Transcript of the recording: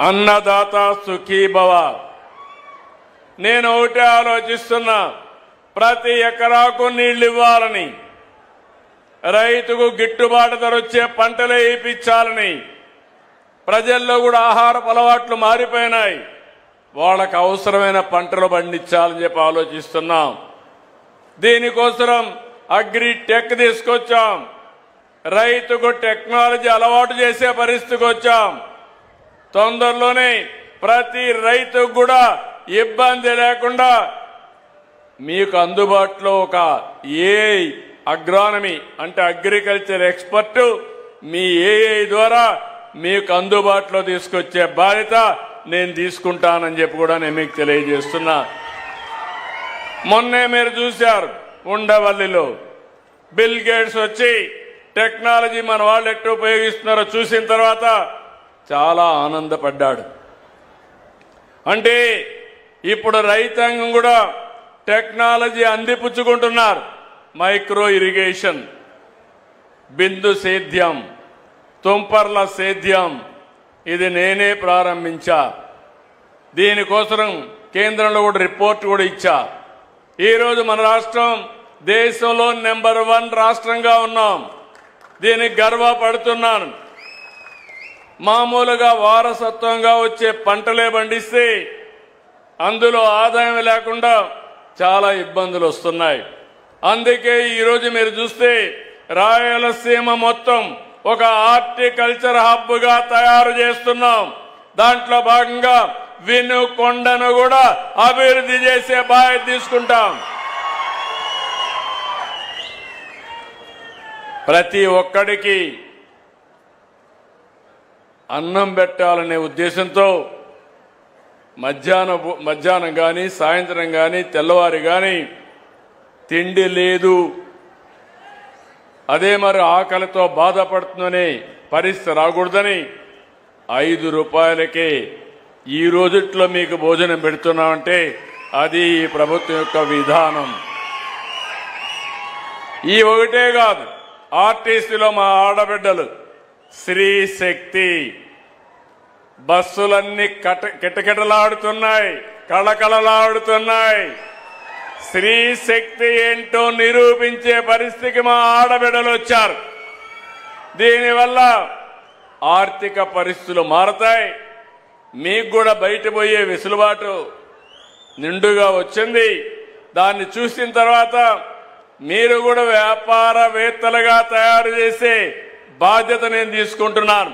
అన్నదాత సుఖీభవ. నేను ఒకటే ఆలోచిస్తున్నా, ప్రతి ఎకరాకు నీళ్లు ఇవ్వాలని, రైతుకు గిట్టుబాటు ధర వచ్చే పంటలే వేయించాలని. ప్రజల్లో కూడా ఆహారపు అలవాట్లు మారిపోయినాయి, వాళ్ళకు అవసరమైన పంటలు పండించాలని చెప్పి ఆలోచిస్తున్నాం. దీనికోసం అగ్రి టెక్ తీసుకొచ్చాం, రైతుకు టెక్నాలజీ అలవాటు చేసే పరిస్థితికి వచ్చాం. తొందరలోనే ప్రతి రైతుకు కూడా ఇబ్బంది లేకుండా మీకు అందుబాటులో ఒక ఏఐ అగ్రానమీ అంటే అగ్రికల్చర్ ఎక్స్పర్ట్ మీ ఏఐ ద్వారా మీకు అందుబాటులో తీసుకొచ్చే బాధ్యత నేను తీసుకుంటానని చెప్పి కూడా నేను మీకు తెలియజేస్తున్నా. మొన్నే మీరు చూశారు, ఉండవల్లిలో బిల్ గేట్స్ వచ్చి టెక్నాలజీ మన వాళ్ళు ఎట్లా ఉపయోగిస్తున్నారో చూసిన తర్వాత చాలా ఆనందపడ్డాడు. అంటే ఇప్పుడు రైతాంగం కూడా టెక్నాలజీ అందిపుచ్చుకుంటున్నారు. మైక్రో ఇరిగేషన్, బిందు సేద్యం, తుంపర్ల సేద్యం, ఇది నేనే ప్రారంభించా. దీనికోసం కేంద్రంలో కూడా రిపోర్ట్ కూడా ఇచ్చా. ఈరోజు మన రాష్ట్రం దేశంలో నెంబర్ 1 రాష్ట్రంగా ఉన్నాం. దీనికి గర్వపడుతున్నాను. మామూలుగా వారసత్వంగా వచ్చే పంటలే పండిస్తే అందులో ఆదాయం లేకుండా చాలా ఇబ్బందులు వస్తున్నాయి. అందుకే ఈరోజు మీరు చూస్తే రాయలసీమ మొత్తం ఒక హార్టికల్చర్ హబ్ గా తయారు చేస్తున్నాం. దాంట్లో భాగంగా వినుకొండను కూడా అభివృద్ధి చేసే బాధ్యత తీసుకుంటాం. ప్రతి ఒక్కడికి అన్నం పెట్టాలనే ఉద్దేశంతో మధ్యాహ్నం కానీ సాయంత్రం కానీ తెల్లవారి కానీ తిండి లేదు, అదే మరి ఆకలితో బాధపడుతుందనే పరిస్థితి రాకూడదని 5 రూపాయలకే ఈ రోజుట్లో మీకు భోజనం పెడుతున్నామంటే అది ఈ ప్రభుత్వం యొక్క విధానం. ఈ ఒకటే కాదు, ఆర్టీసీలో మా ఆడబిడ్డలు శ్రీ శక్తి బస్సులన్నీ కిటకిటలాడుతున్నాయి, కళకళలాడుతున్నాయి. శ్రీ శక్తి ఏంటో నిరూపించే పరిస్థితికి మా ఆడబిడ్డలు వచ్చారు. దీనివల్ల ఆర్థిక పరిస్థితులు మారతాయి. మీకు కూడా బయట పోయే వెసులుబాటు నిండుగా వచ్చింది. దాన్ని చూసిన తర్వాత మీరు కూడా వ్యాపారవేత్తలుగా తయారు చేసే బాధ్యత నేను తీసుకుంటున్నాను.